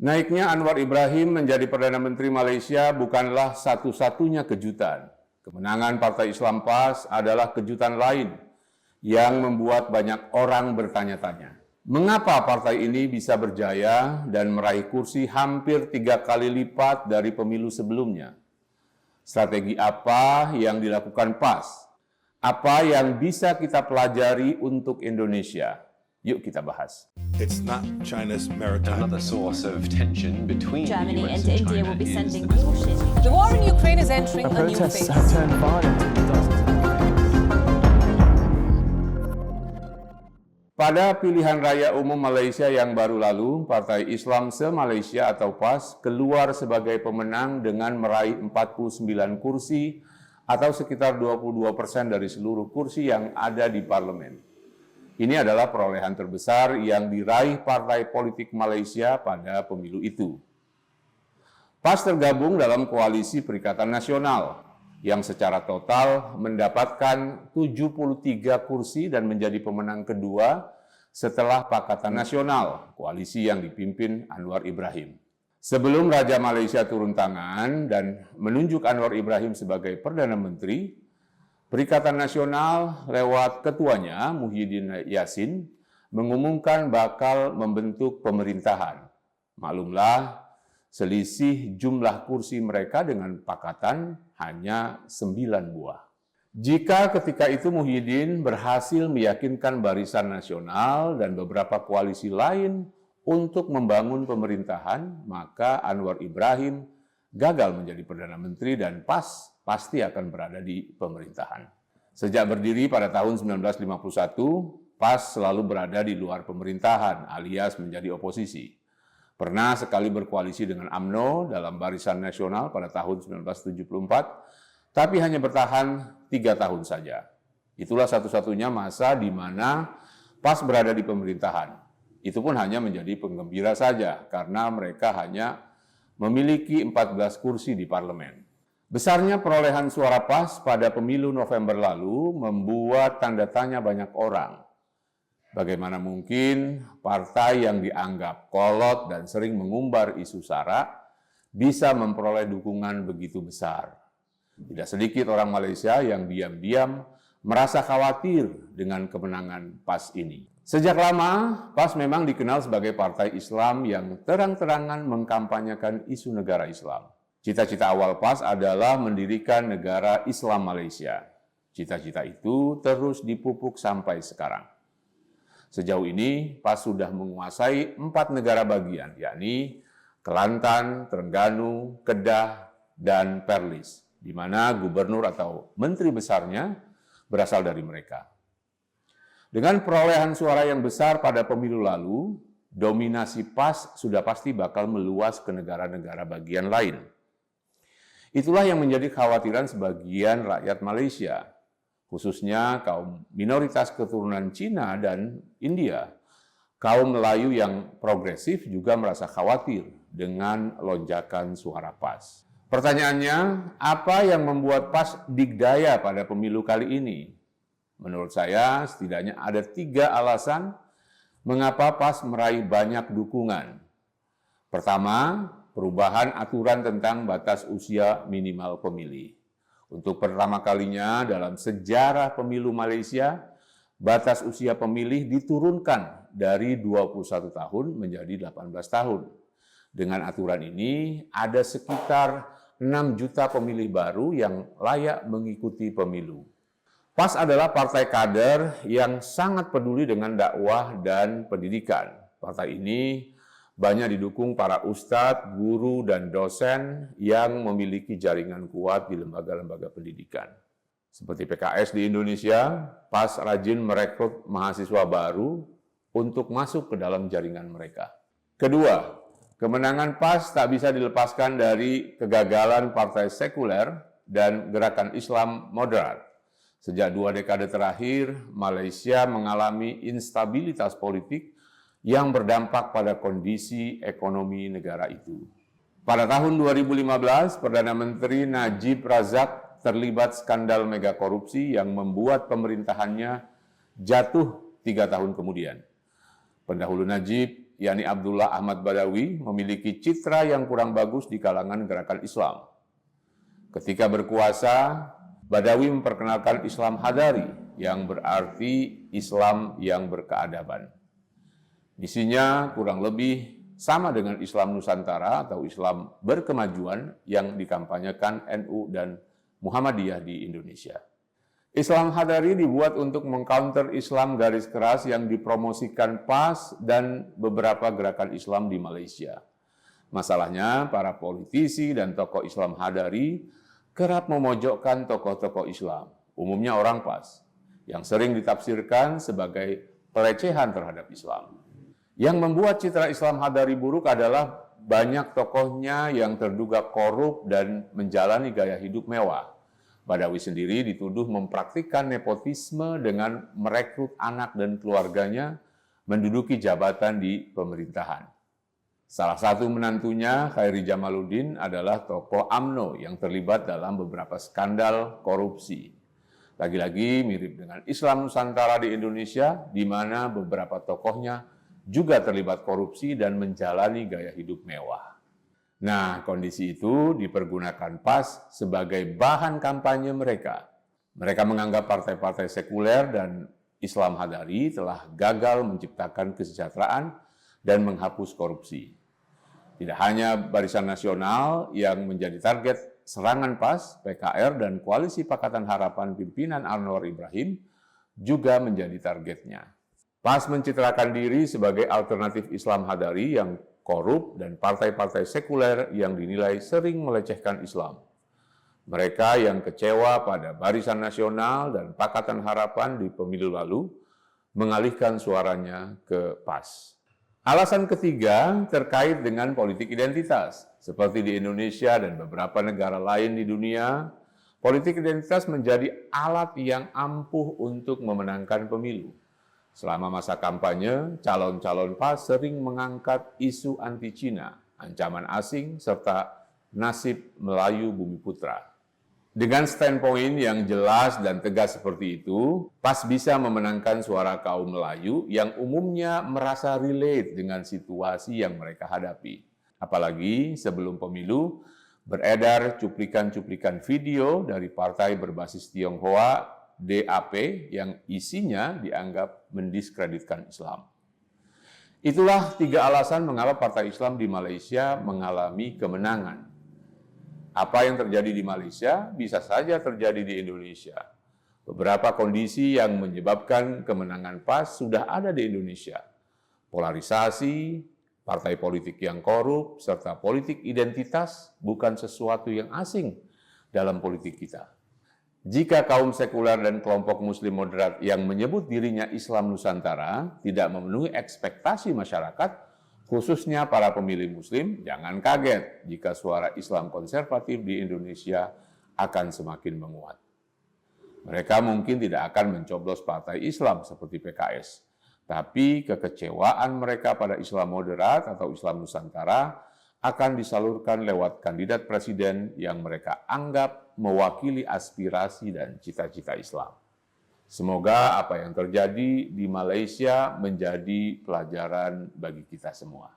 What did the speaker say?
Naiknya Anwar Ibrahim menjadi Perdana Menteri Malaysia bukanlah satu-satunya kejutan. Kemenangan Partai Islam PAS adalah kejutan lain yang membuat banyak orang bertanya-tanya. Mengapa partai ini bisa berjaya dan meraih kursi hampir 3 kali lipat dari pemilu sebelumnya? Strategi apa yang dilakukan PAS? Apa yang bisa kita pelajari untuk Indonesia? Yuk kita bahas. It's not China's maritime. Another source of tension between Germany the US and and India China will be is sending the Middle warships. The war in Ukraine is entering a new Protests phase. have turned violent in dozens of Pada pilihan raya umum Malaysia yang baru lalu, Partai Islam Se-Malaysia atau PAS keluar sebagai pemenang dengan meraih 49 kursi atau sekitar 22% dari seluruh kursi yang ada di parlemen. Ini adalah perolehan terbesar yang diraih partai politik Malaysia pada pemilu itu. PAS tergabung dalam Koalisi Perikatan Nasional yang secara total mendapatkan 73 kursi dan menjadi pemenang kedua setelah Pakatan Nasional, koalisi yang dipimpin Anwar Ibrahim. Sebelum Raja Malaysia turun tangan dan menunjuk Anwar Ibrahim sebagai Perdana Menteri, Perikatan Nasional lewat ketuanya, Muhyiddin Yassin, mengumumkan bakal membentuk pemerintahan. Maklumlah, selisih jumlah kursi mereka dengan Pakatan hanya 9 buah. Jika ketika itu Muhyiddin berhasil meyakinkan Barisan Nasional dan beberapa koalisi lain untuk membangun pemerintahan, maka Anwar Ibrahim gagal menjadi Perdana Menteri dan PAS pasti akan berada di pemerintahan. Sejak berdiri pada tahun 1951, PAS selalu berada di luar pemerintahan alias menjadi oposisi. Pernah sekali berkoalisi dengan UMNO dalam Barisan Nasional pada tahun 1974, tapi hanya bertahan 3 tahun saja. Itulah satu-satunya masa di mana PAS berada di pemerintahan. Itu pun hanya menjadi penggembira saja, karena mereka hanya memiliki 14 kursi di parlemen. Besarnya perolehan suara PAS pada pemilu November lalu membuat tanda tanya banyak orang. Bagaimana mungkin partai yang dianggap kolot dan sering mengumbar isu SARA bisa memperoleh dukungan begitu besar? Tidak sedikit orang Malaysia yang diam-diam merasa khawatir dengan kemenangan PAS ini. Sejak lama, PAS memang dikenal sebagai partai Islam yang terang-terangan mengkampanyekan isu negara Islam. Cita-cita awal PAS adalah mendirikan negara Islam Malaysia. Cita-cita itu terus dipupuk sampai sekarang. Sejauh ini, PAS sudah menguasai 4 negara bagian, yakni Kelantan, Terengganu, Kedah, dan Perlis, di mana gubernur atau menteri besarnya berasal dari mereka. Dengan perolehan suara yang besar pada pemilu lalu, dominasi PAS sudah pasti bakal meluas ke negara-negara bagian lain. Itulah yang menjadi kekhawatiran sebagian rakyat Malaysia, khususnya kaum minoritas keturunan Cina dan India. Kaum Melayu yang progresif juga merasa khawatir dengan lonjakan suara PAS. Pertanyaannya, apa yang membuat PAS digdaya pada pemilu kali ini? Menurut saya, setidaknya ada 3 alasan mengapa PAS meraih banyak dukungan. Pertama, perubahan aturan tentang batas usia minimal pemilih. Untuk pertama kalinya dalam sejarah pemilu Malaysia, batas usia pemilih diturunkan dari 21 tahun menjadi 18 tahun. Dengan aturan ini, ada sekitar 6 juta pemilih baru yang layak mengikuti pemilu. PAS adalah partai kader yang sangat peduli dengan dakwah dan pendidikan. Partai ini banyak didukung para ustadz, guru, dan dosen yang memiliki jaringan kuat di lembaga-lembaga pendidikan. Seperti PKS di Indonesia, PAS rajin merekrut mahasiswa baru untuk masuk ke dalam jaringan mereka. Kedua, kemenangan PAS tak bisa dilepaskan dari kegagalan partai sekuler dan gerakan Islam moderat. Sejak 2 dekade terakhir, Malaysia mengalami instabilitas politik yang berdampak pada kondisi ekonomi negara itu. Pada tahun 2015, Perdana Menteri Najib Razak terlibat skandal mega korupsi yang membuat pemerintahannya jatuh 3 tahun kemudian. Pendahulu Najib, yakni Abdullah Ahmad Badawi, memiliki citra yang kurang bagus di kalangan gerakan Islam. Ketika berkuasa, Badawi memperkenalkan Islam Hadari, yang berarti Islam yang berkeadaban. Misinya kurang lebih sama dengan Islam Nusantara atau Islam berkemajuan yang dikampanyekan NU dan Muhammadiyah di Indonesia. Islam Hadari dibuat untuk mengcounter Islam garis keras yang dipromosikan PAS dan beberapa gerakan Islam di Malaysia. Masalahnya, para politisi dan tokoh Islam Hadari kerap memojokkan tokoh-tokoh Islam, umumnya orang PAS, yang sering ditafsirkan sebagai pelecehan terhadap Islam. Yang membuat citra Islam Hadari buruk adalah banyak tokohnya yang terduga korup dan menjalani gaya hidup mewah. Badawi sendiri dituduh mempraktikkan nepotisme dengan merekrut anak dan keluarganya menduduki jabatan di pemerintahan. Salah satu menantunya, Khairi Jamaluddin, adalah tokoh UMNO yang terlibat dalam beberapa skandal korupsi. Lagi-lagi mirip dengan Islam Nusantara di Indonesia, di mana beberapa tokohnya juga terlibat korupsi dan menjalani gaya hidup mewah. Nah, kondisi itu dipergunakan PAS sebagai bahan kampanye mereka. Mereka menganggap partai-partai sekuler dan Islam Hadari telah gagal menciptakan kesejahteraan dan menghapus korupsi. Tidak hanya Barisan Nasional yang menjadi target serangan PAS, PKR, dan Koalisi Pakatan Harapan pimpinan Anwar Ibrahim juga menjadi targetnya. PAS mencitrakan diri sebagai alternatif Islam Hadari yang korup dan partai-partai sekuler yang dinilai sering melecehkan Islam. Mereka yang kecewa pada Barisan Nasional dan Pakatan Harapan di pemilu lalu mengalihkan suaranya ke PAS. Alasan ketiga terkait dengan politik identitas. Seperti di Indonesia dan beberapa negara lain di dunia, politik identitas menjadi alat yang ampuh untuk memenangkan pemilu. Selama masa kampanye, calon-calon PAS sering mengangkat isu anti-Cina, ancaman asing, serta nasib Melayu Bumi Putra. Dengan standpoint yang jelas dan tegas seperti itu, PAS bisa memenangkan suara kaum Melayu yang umumnya merasa relate dengan situasi yang mereka hadapi. Apalagi sebelum pemilu, beredar cuplikan-cuplikan video dari partai berbasis Tionghoa DAP yang isinya dianggap mendiskreditkan Islam. Itulah 3 alasan mengapa Partai Islam di Malaysia mengalami kemenangan. Apa yang terjadi di Malaysia bisa saja terjadi di Indonesia. Beberapa kondisi yang menyebabkan kemenangan PAS sudah ada di Indonesia. Polarisasi, partai politik yang korup, serta politik identitas bukan sesuatu yang asing dalam politik kita. Jika kaum sekuler dan kelompok muslim moderat yang menyebut dirinya Islam Nusantara tidak memenuhi ekspektasi masyarakat, khususnya para pemilih muslim, jangan kaget jika suara Islam konservatif di Indonesia akan semakin menguat. Mereka mungkin tidak akan mencoblos partai Islam seperti PKS, tapi kekecewaan mereka pada Islam moderat atau Islam Nusantara akan disalurkan lewat kandidat presiden yang mereka anggap mewakili aspirasi dan cita-cita Islam. Semoga apa yang terjadi di Malaysia menjadi pelajaran bagi kita semua.